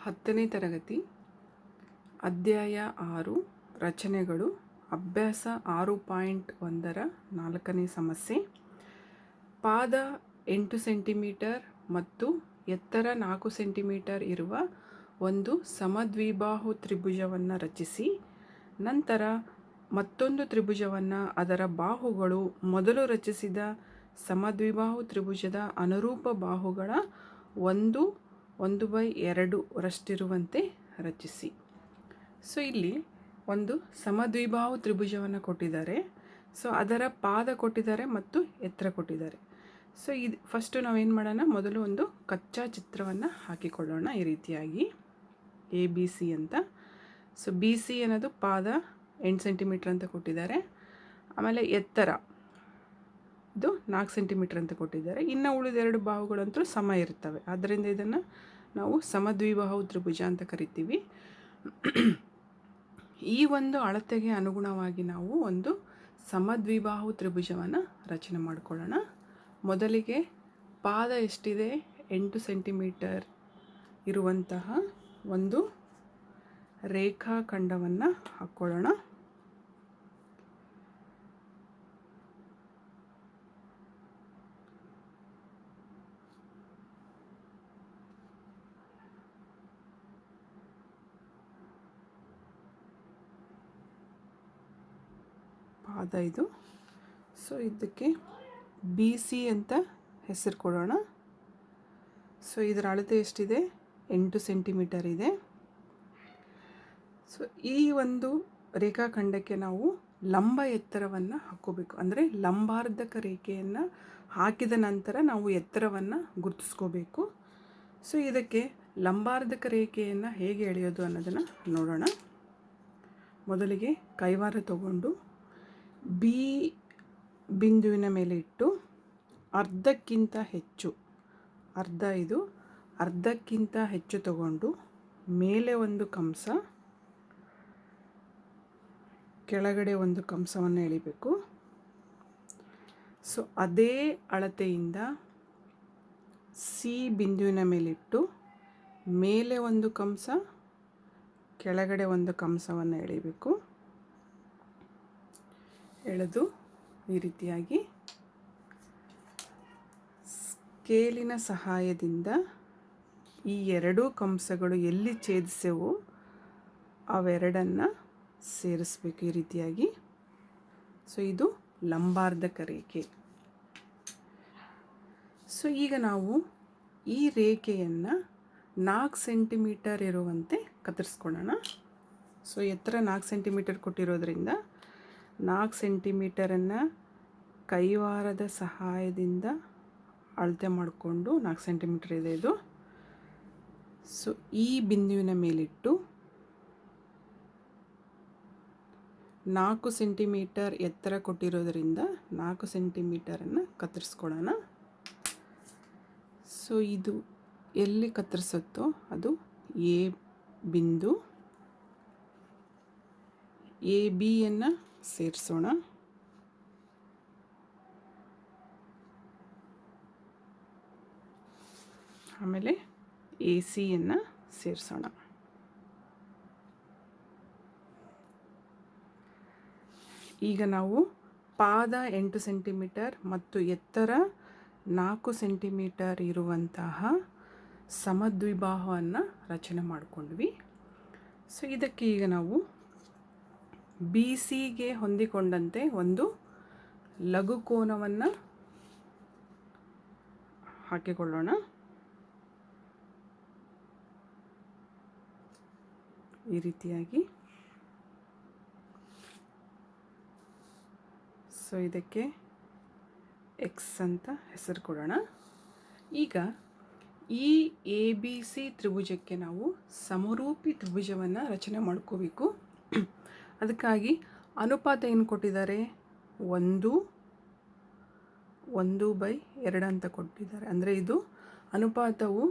10ನೇ ತರಗತಿ ಅಧ್ಯಾಯ 6 ರಚನೆಗಳು ಅಭ್ಯಾಸ 6.1ರ 4ನೇ ಸಮಸ್ಯೆ. ಪಾದ 8 ಸೆಂಟಿಮೀಟರ್ ಮತ್ತು ಎತ್ತರ 4 ಸೆಂಟಿಮೀಟರ್ ಇರುವ ಒಂದು ಸಮದ್ವಿಬಾಹು ತ್ರಿಭುಜವನ್ನು ರಚಿಸಿ. ನಂತರ ಮತ್ತೊಂದು ತ್ರಿಭುಜವನ್ನು ಅದರ ಬಾಹುಗಳು ಮೊದಲು ರಚಿಸಿದ ಸಮದ್ವಿಬಾಹು ತ್ರಿಭುಜದ ಅನುರೂಪ ಬಾಹುಗಳ 1/2 ರಷ್ಟಿರುವಂತೆ ರಚಿಸಿ. ಸೊ ಇಲ್ಲಿ ಒಂದು ಸಮದ್ವಿಬಾಹು ತ್ರಿಭುಜವನ್ನು ಕೊಟ್ಟಿದ್ದಾರೆ. ಸೊ ಅದರ ಪಾದ ಕೊಟ್ಟಿದ್ದಾರೆ ಮತ್ತು ಎತ್ತರ ಕೊಟ್ಟಿದ್ದಾರೆ. ಸೊ ಇದು ಫಸ್ಟು ನಾವೇನು ಮಾಡೋಣ, ಮೊದಲು ಒಂದು ಕಚ್ಚಾ ಚಿತ್ರವನ್ನು ಹಾಕಿಕೊಳ್ಳೋಣ. ಈ ರೀತಿಯಾಗಿ ABC ಅಂತ. ಸೊ BC ಅನ್ನೋದು ಪಾದ 8 ಸೆಂಟಿಮೀಟ್ರ್ ಅಂತ ಕೊಟ್ಟಿದ್ದಾರೆ. ಆಮೇಲೆ ಎತ್ತರ ಇದು 4 ಸೆಂಟಿಮೀಟ್ರ್ ಅಂತ ಕೊಟ್ಟಿದ್ದಾರೆ. ಇನ್ನು ಉಳಿದೆರಡು ಬಾಹುಗಳಂತೂ ಸಮ ಇರ್ತವೆ. ಆದ್ದರಿಂದ ಇದನ್ನು ನಾವು ಸಮದ್ವಿಬಾಹು ತ್ರಿಭುಜ ಅಂತ ಕರಿತೀವಿ. ಈ ಒಂದು ಅಳತೆಗೆ ಅನುಗುಣವಾಗಿ ನಾವು ಒಂದು ಸಮದ್ವಿಬಾಹು ತ್ರಿಭುಜವನ್ನು ರಚನೆ ಮಾಡಿಕೊಳ್ಳೋಣ. ಮೊದಲಿಗೆ ಪಾದ ಎಷ್ಟಿದೆ, 8 ಸೆಂಟಿಮೀಟರ್ ಇರುವಂತಹ ಒಂದು ರೇಖಾಖಂಡವನ್ನು ಹಾಕ್ಕೊಳ್ಳೋಣ. ಪಾದ ಇದು. ಸೊ ಇದಕ್ಕೆ BC ಅಂತ ಹೆಸರು ಕೊಡೋಣ. ಸೊ ಇದರ ಅಳತೆ ಎಷ್ಟಿದೆ, 8 ಸೆಂಟಿಮೀಟರ್ ಇದೆ. ಸೊ ಈ ಒಂದು ರೇಖಾಖಂಡಕ್ಕೆ ನಾವು ಲಂಬ ಎತ್ತರವನ್ನು ಹಾಕ್ಕೋಬೇಕು. ಅಂದರೆ ಲಂಬಾರ್ಧಕ ರೇಖೆಯನ್ನು ಹಾಕಿದ ನಂತರ ನಾವು ಎತ್ತರವನ್ನು ಗುರುತಿಸ್ಕೋಬೇಕು. ಸೊ ಇದಕ್ಕೆ ಲಂಬಾರ್ಧಕ ರೇಖೆಯನ್ನು ಹೇಗೆ ಎಳೆಯೋದು ಅನ್ನೋದನ್ನು ನೋಡೋಣ. ಮೊದಲಿಗೆ ಕೈವಾರ ತಗೊಂಡು B ಬಿಂದುವಿನ ಮೇಲೆ ಇಟ್ಟು ಅರ್ಧಕ್ಕಿಂತ ಹೆಚ್ಚು, ಅರ್ಧಕ್ಕಿಂತ ಹೆಚ್ಚು ತಗೊಂಡು ಮೇಲೆ ಒಂದು ಕಂಸ, ಕೆಳಗಡೆ ಒಂದು ಕಂಸವನ್ನು ಎಳಿಬೇಕು. ಸೊ ಅದೇ ಅಳತೆಯಿಂದ C ಬಿಂದುವಿನ ಮೇಲಿಟ್ಟು ಮೇಲೆ ಒಂದು ಕಂಸ, ಕೆಳಗಡೆ ಒಂದು ಕಂಸವನ್ನು ಎಳಿಬೇಕು. ಎಳೆದು ಈ ರೀತಿಯಾಗಿ ಸ್ಕೇಲಿನ ಸಹಾಯದಿಂದ ಈ ಎರಡೂ ಕಂಸಗಳು ಎಲ್ಲಿ ಛೇದಿಸೆವೋ ಅವೆರಡನ್ನು ಸೇರಿಸ್ಬೇಕು ಈ ರೀತಿಯಾಗಿ. ಸೊ ಇದು ಲಂಬಾರ್ಧಕ ರೇಖೆ. ಸೊ ಈಗ ನಾವು ಈ ರೇಖೆಯನ್ನು 4 ಸೆಂಟಿಮೀಟರ್ ಇರುವಂತೆ ಕತ್ತರಿಸ್ಕೊಳ್ಳೋಣ. ಸೊ ಎತ್ತರ 4 ಸೆಂಟಿಮೀಟರ್ ಕೊಟ್ಟಿರೋದ್ರಿಂದ 4 ಸೆಂಟಿಮೀಟರನ್ನು ಕೈವಾರದ ಸಹಾಯದಿಂದ ಅಳತೆ ಮಾಡಿಕೊಂಡು 4 ಸೆಂಟಿಮೀಟರ್ ಇದೆ ಇದು. ಸೊ ಈ ಬಿಂದುವಿನ ಮೇಲಿಟ್ಟು 4 ಸೆಂಟಿಮೀಟರ್ ಎತ್ತರ ಕೊಟ್ಟಿರೋದ್ರಿಂದ 4 ಸೆಂಟಿಮೀಟರನ್ನು ಕತ್ತರಿಸ್ಕೊಳ್ಳೋಣ. ಸೊ ಇದು ಎಲ್ಲಿ ಕತ್ತರಿಸುತ್ತೋ ಅದು A ಬಿಂದು. ABಯನ್ನು ಸೇರಿಸೋಣ. ಆಮೇಲೆ ACಯನ್ನು ಸೇರಿಸೋಣ. ಈಗ ನಾವು ಪಾದ 8 ಸೆಂಟಿಮೀಟರ್ ಮತ್ತು ಎತ್ತರ 4 ಸೆಂಟಿಮೀಟರ್ ಇರುವಂತಹ ಸಮದ್ವಿಬಾಹುವನ್ನು ರಚನೆ ಮಾಡಿಕೊಂಡ್ವಿ. ಸೊ ಇದಕ್ಕೆ ಈಗ ನಾವು BCಗೆ ಹೊಂದಿಕೊಂಡಂತೆ ಒಂದು ಲಘುಕೋನವನ್ನು ಹಾಕಿಕೊಳ್ಳೋಣ. ಈ ರೀತಿಯಾಗಿ. ಸೊ ಇದಕ್ಕೆ X ಅಂತ ಹೆಸರು ಕೊಡೋಣ. ಈಗ ಈ ABC ತ್ರಿಭುಜಕ್ಕೆ ನಾವು ಸಮರೂಪಿ ತ್ರಿಭುಜವನ್ನು ರಚನೆ ಮಾಡ್ಕೋಬೇಕು. ಅದಕ್ಕಾಗಿ ಅನುಪಾತ ಏನು ಕೊಟ್ಟಿದ್ದಾರೆ, 1/2 ಅಂತ ಕೊಟ್ಟಿದ್ದಾರೆ. ಅಂದರೆ ಇದು ಅನುಪಾತವು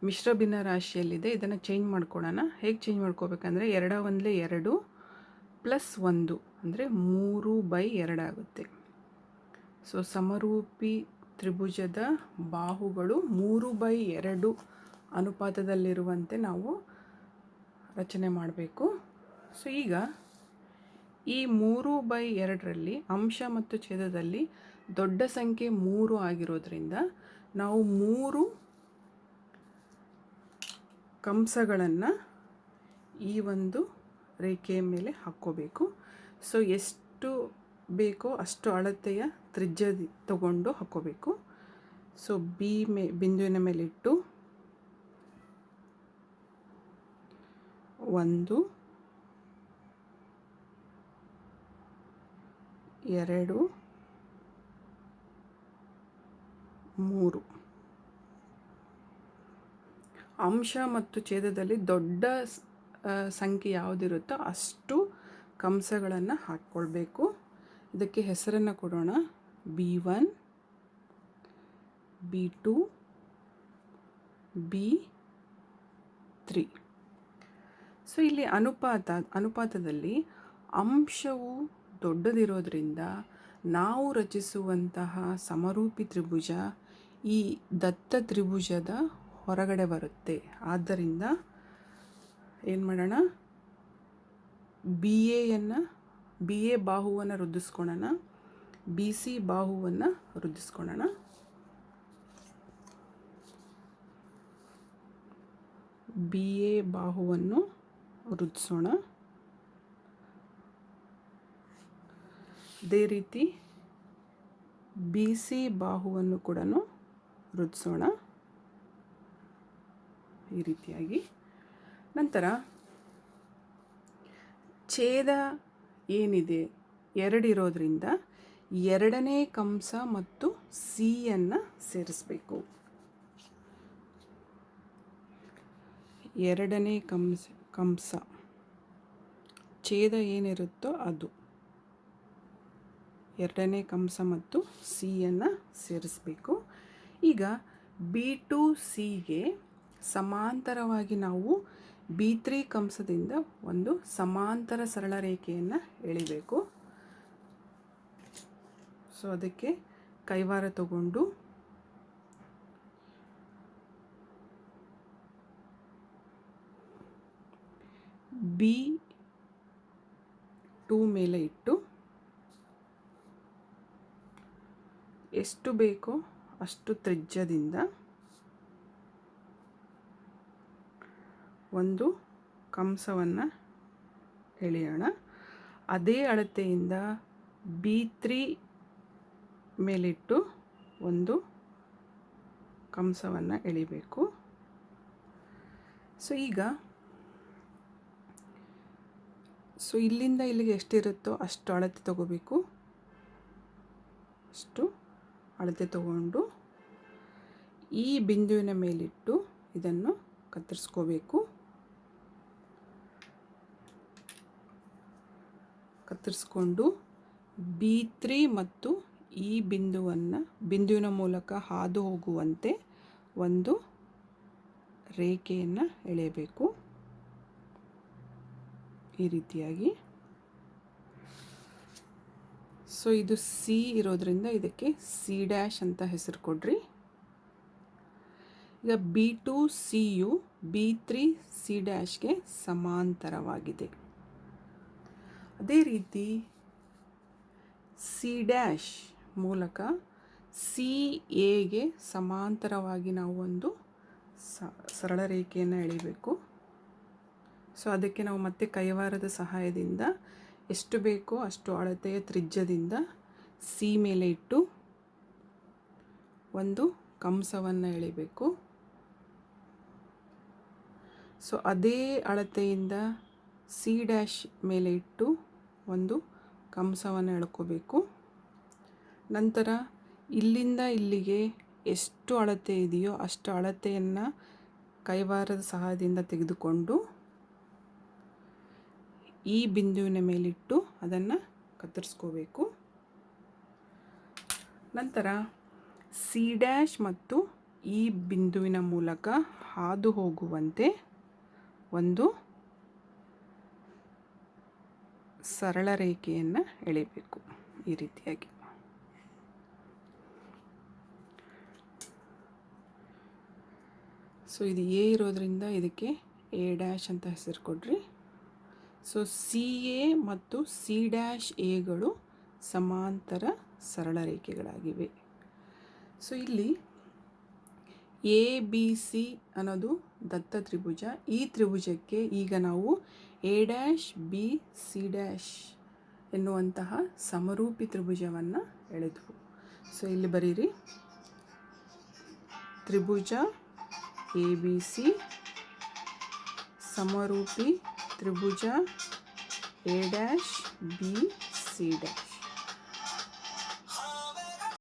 ಮಿಶ್ರ ಭಿನ್ನ ರಾಶಿಯಲ್ಲಿದೆ. ಇದನ್ನು ಚೇಂಜ್ ಮಾಡ್ಕೊಳ್ಳೋಣ. ಹೇಗೆ ಚೇಂಜ್ ಮಾಡ್ಕೋಬೇಕಂದ್ರೆ 2 1 2 + 1 ಅಂದರೆ 3/2 ಆಗುತ್ತೆ. ಸೊ ಸಮರೂಪಿ ತ್ರಿಭುಜದ ಬಾಹುಗಳು 3/2 ಅನುಪಾತದಲ್ಲಿರುವಂತೆ ನಾವು ರಚನೆ ಮಾಡಬೇಕು. ಸೊ ಈಗ ಈ 3/2ರಲ್ಲಿ ಅಂಶ ಮತ್ತು ಛೇದದಲ್ಲಿ ದೊಡ್ಡ ಸಂಖ್ಯೆ 3 ಆಗಿರೋದ್ರಿಂದ ನಾವು 3 ಕಂಸಗಳನ್ನು ಈ ಒಂದು ರೇಖೆಯ ಮೇಲೆ ಹಾಕ್ಕೋಬೇಕು. ಸೊ ಎಷ್ಟು ಬೇಕೋ ಅಷ್ಟು ಅಳತೆಯ ತ್ರಿಜ್ಯ ತಗೊಂಡು ಹಾಕ್ಕೋಬೇಕು. ಸೊ ಬಿಂದುವಿನ ಮೇಲಿಟ್ಟು 1 2 3 ಅಂಶ ಮತ್ತು ಛೇದದಲ್ಲಿ ದೊಡ್ಡ ಸಂಖ್ಯೆ ಯಾವುದಿರುತ್ತೋ ಅಷ್ಟು ಕಂಸಗಳನ್ನು ಹಾಕ್ಕೊಳ್ಬೇಕು. ಇದಕ್ಕೆ ಹೆಸರನ್ನು ಕೊಡೋಣ. B1 B2 B3. ಸೊ ಇಲ್ಲಿ ಅನುಪಾತದಲ್ಲಿ ಅಂಶವು ದೊಡ್ಡದಿರೋದ್ರಿಂದ ನಾವು ರಚಿಸುವಂತಹ ಸಮರೂಪಿ ತ್ರಿಭುಜ ಈ ದತ್ತ ತ್ರಿಭುಜದ ಹೊರಗಡೆ ಬರುತ್ತೆ. ಆದ್ದರಿಂದ ಏನು ಮಾಡೋಣ, ಬಿ ಎ ಬಾಹುವನ್ನು ವೃದ್ಧಿಸ್ಕೊಳ್ಳೋಣ, ಬಿ ಸಿ ಬಾಹುವನ್ನು ವೃದ್ಧಿಸ್ಕೊಳ್ಳೋಣ. ಬಿ ಎ ಬಾಹುವನ್ನು ವೃದ್ಧಿಸೋಣ. ಅದೇ ರೀತಿ ಬಿ ಸಿ ಬಾಹುವನ್ನು ಕೂಡ ವೃದ್ಧಿಸೋಣ ಈ ರೀತಿಯಾಗಿ. ನಂತರ ಛೇದ ಏನಿದೆ 2 ಇರೋದ್ರಿಂದ 2ನೇ ಕಂಸ ಮತ್ತು ಸಿಯನ್ನು ಸೇರಿಸಬೇಕು. 2ನೇ ಕಂಸ ಛೇದ ಏನಿರುತ್ತೋ ಅದು 2ನೇ ಕಂಸ ಮತ್ತು ಸಿಯನ್ನು ಸೇರಿಸಬೇಕು. ಈಗ B2 Cಗೆ ಸಮಾಂತರವಾಗಿ ನಾವು B3 ಕಂಸದಿಂದ ಒಂದು ಸಮಾಂತರ ಸರಳ ರೇಖೆಯನ್ನು ಎಳಿಬೇಕು. ಸೊ ಅದಕ್ಕೆ ಕೈವಾರ ತಗೊಂಡು B2 ಮೇಲೆ ಇಟ್ಟು ಎಷ್ಟು ಬೇಕೋ ಅಷ್ಟು ತ್ರಿಜ್ಯದಿಂದ ಒಂದು ಕಂಸವನ್ನು ಎಳೆಯೋಣ. ಅದೇ ಅಳತೆಯಿಂದ B3 ಮೇಲಿಟ್ಟು ಒಂದು ಕಂಸವನ್ನು ಎಳಿಬೇಕು. ಸೊ ಈಗ ಇಲ್ಲಿಂದ ಇಲ್ಲಿಗೆ ಎಷ್ಟಿರುತ್ತೋ ಅಷ್ಟು ಅಳತೆ ತಗೋಬೇಕು. ಅಷ್ಟು ಅಳತೆ ತಗೊಂಡು ಈ ಬಿಂದುವಿನ ಮೇಲಿಟ್ಟು ಇದನ್ನು ಕತ್ತರಿಸ್ಕೋಬೇಕು. ಕತ್ತರಿಸ್ಕೊಂಡು B3 ಮತ್ತು ಈ ಬಿಂದುವಿನ ಮೂಲಕ ಹಾದು ಹೋಗುವಂತೆ ಒಂದು ರೇಖೆಯನ್ನು ಎಳೆಯಬೇಕು ಈ ರೀತಿಯಾಗಿ. ಸೊ ಇದು ಸಿ ಇರೋದ್ರಿಂದ ಇದಕ್ಕೆ C' ಅಂತ ಹೆಸರು ಕೊಡ್ರಿ. ಈಗ B2 Cಯು B3 C' ಸಮಾಂತರವಾಗಿದೆ. ಅದೇ ರೀತಿ C' ಮೂಲಕ CAಗೆ ಸಮಾಂತರವಾಗಿ ನಾವು ಒಂದು ಸರಳ ರೇಖೆಯನ್ನು ಎಳಿಬೇಕು. ಸೊ ಅದಕ್ಕೆ ನಾವು ಮತ್ತೆ ಕೈವಾರದ ಸಹಾಯದಿಂದ ಎಷ್ಟು ಬೇಕೋ ಅಷ್ಟು ಅಳತೆಯ ತ್ರಿಜ್ಯದಿಂದ ಸಿ ಮೇಲೆ ಇಟ್ಟು ಒಂದು ಕಂಸವನ್ನು ಎಳಿಬೇಕು. ಸೊ ಅದೇ ಅಳತೆಯಿಂದ C' ಮೇಲೆ ಇಟ್ಟು ಒಂದು ಕಂಸವನ್ನು ಎಳ್ಕೋಬೇಕು. ನಂತರ ಇಲ್ಲಿಂದ ಇಲ್ಲಿಗೆ ಎಷ್ಟು ಅಳತೆ ಇದೆಯೋ ಅಷ್ಟು ಅಳತೆಯನ್ನು ಕೈವಾರದ ಸಹಾಯದಿಂದ ತೆಗೆದುಕೊಂಡು ಈ ಬಿಂದುವಿನ ಮೇಲಿಟ್ಟು ಅದನ್ನು ಕತ್ತರಿಸ್ಕೋಬೇಕು. ನಂತರ C' ಮತ್ತು ಈ ಬಿಂದುವಿನ ಮೂಲಕ ಹಾದು ಹೋಗುವಂತೆ ಒಂದು ಸರಳ ರೇಖೆಯನ್ನು ಎಳೆಯಬೇಕು ಈ ರೀತಿಯಾಗಿ. ಸೊ ಇದು ಎ ಇರೋದ್ರಿಂದ ಇದಕ್ಕೆ ಎ ಡ್ಯಾಶ್ ಅಂತ ಹೆಸರು ಕೊಡ್ರಿ. ಸೊ ಸಿ ಎ ಮತ್ತು ಸಿ ಡ್ಯಾಶ್ ಎಗಳು ಸಮಾಂತರ ಸರಳ ರೇಖೆಗಳಾಗಿವೆ. ಸೊ ಇಲ್ಲಿ ಎ ಬಿ ಸಿ ಅನ್ನೋದು ದತ್ತ ತ್ರಿಭುಜ. ಈ ತ್ರಿಭುಜಕ್ಕೆ ಈಗ ನಾವು A dash B C dash ಎನ್ನುವಂತಹ ಸಮರೂಪಿ ತ್ರಿಭುಜವನ್ನು ಎಳೆದ್ವು. ಸೊ ಇಲ್ಲಿ ಬರೀರಿ, ತ್ರಿಭುಜ ಎ ಬಿ ಸಿ ಸಮರೂಪಿ ತ್ರಿಭುಜ A dash B C dash.